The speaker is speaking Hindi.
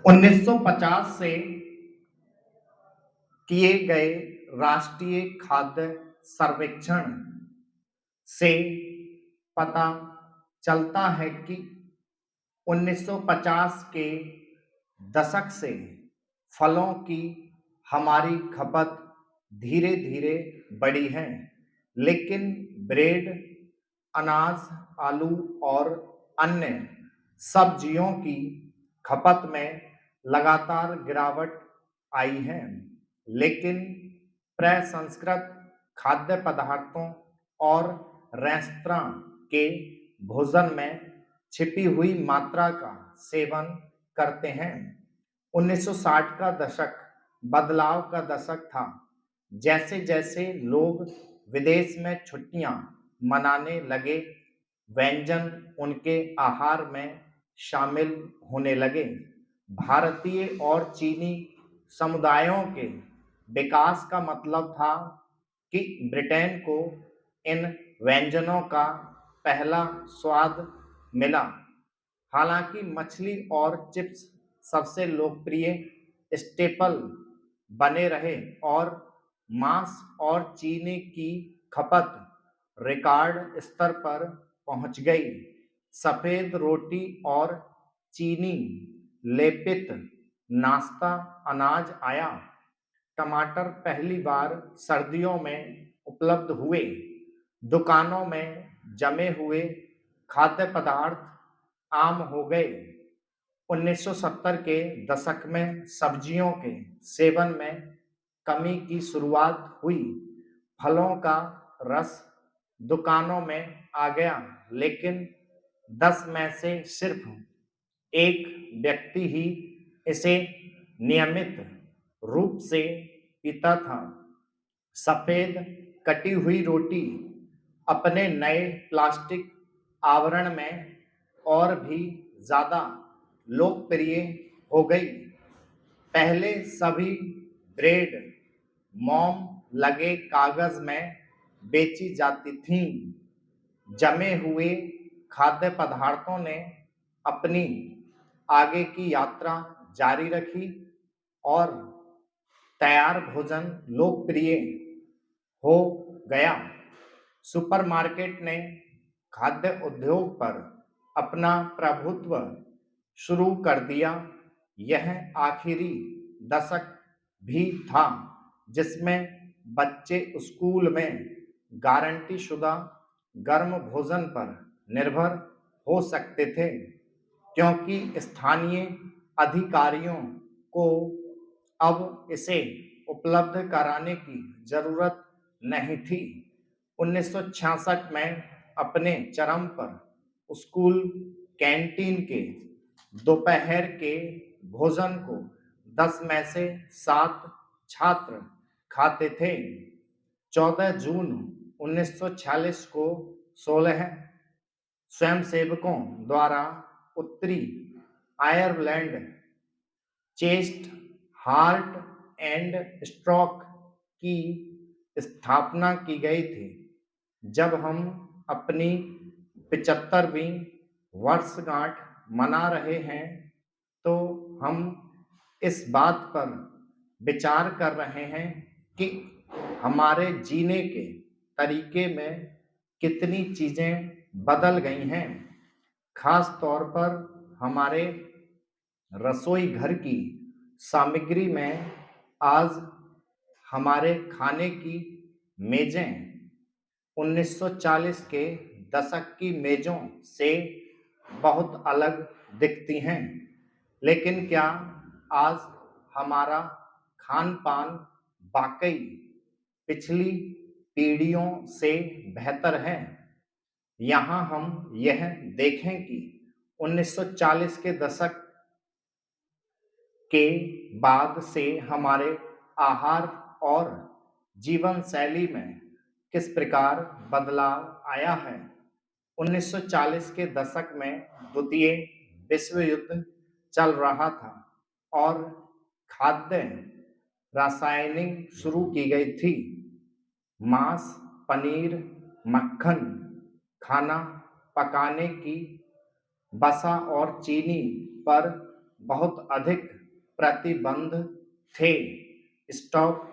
1950 से किए गए राष्ट्रीय खाद्य सर्वेक्षण से पता चलता है कि 1950 के दशक से फलों की हमारी खपत धीरे धीरे बढ़ी है, लेकिन ब्रेड, अनाज, आलू और अन्य सब्जियों की खपत में लगातार गिरावट आई है। लेकिन प्रसंस्कृत खाद्य पदार्थों और रेस्तरां के भोजन में छिपी हुई मात्रा का सेवन करते हैं। 1960 का दशक बदलाव का दशक था। जैसे जैसे लोग विदेश में छुट्टियां मनाने लगे, व्यंजन उनके आहार में शामिल होने लगे। भारतीय और चीनी समुदायों के विकास का मतलब था कि ब्रिटेन को इन व्यंजनों का पहला स्वाद मिला। हालांकि मछली और चिप्स सबसे लोकप्रिय स्टेपल बने रहे और मांस और चीनी की खपत रिकॉर्ड स्तर पर पहुंच गई। सफेद रोटी और चीनी लेपित नाश्ता अनाज आया। टमाटर पहली बार सर्दियों में उपलब्ध हुए। दुकानों में जमे हुए खाद्य पदार्थ आम हो गए। 1970 के दशक में सब्जियों के सेवन में कमी की शुरुआत हुई। फलों का रस दुकानों में आ गया, लेकिन 10 में से सिर्फ एक व्यक्ति ही इसे नियमित रूप से पीता था। सफेद कटी हुई रोटी अपने नए प्लास्टिक आवरण में और भी ज्यादा लोकप्रिय हो गई। पहले सभी ब्रेड मोम लगे कागज में बेची जाती थीं। जमे हुए खाद्य पदार्थों ने अपनी आगे की यात्रा जारी रखी और तैयार भोजन लोकप्रिय हो गया। सुपरमार्केट ने खाद्य उद्योग पर अपना प्रभुत्व शुरू कर दिया। यह आखिरी दशक भी था जिसमें बच्चे स्कूल में गारंटी शुदा गर्म भोजन पर निर्भर हो सकते थे, क्योंकि स्थानीय अधिकारियों को अब इसे उपलब्ध कराने की जरूरत नहीं थी। 1966 में अपने चरम पर स्कूल कैंटीन के दोपहर के भोजन को 10 में से 7 छात्र खाते थे। 14 जून 1946 को 16 स्वयंसेवकों द्वारा उत्तरी Ireland chest heart and stroke की स्थापना की गई थी। जब हम अपनी 75वीं वर्षगांठ मना रहे हैं, तो हम इस बात पर विचार कर रहे हैं कि हमारे जीने के तरीके में कितनी चीजें बदल गई हैं। खास तौर पर हमारे रसोई घर की सामग्री में आज हमारे खाने की मेजें 1940 के दशक की मेजों से बहुत अलग दिखती हैं। लेकिन क्या आज हमारा खान पान वाकई पिछली पीढ़ियों से बेहतर है? यहाँ हम यह देखें कि 1940 के दशक के बाद से हमारे आहार और जीवन शैली में किस प्रकार बदलाव आया है। 1940 के दशक में द्वितीय विश्व युद्ध चल रहा था और खाद्य रासायनिक शुरू की गई थी। मांस, पनीर, मक्खन खाना पकाने की वसा और चीनी पर बहुत अधिक प्रतिबंध थे। स्टॉक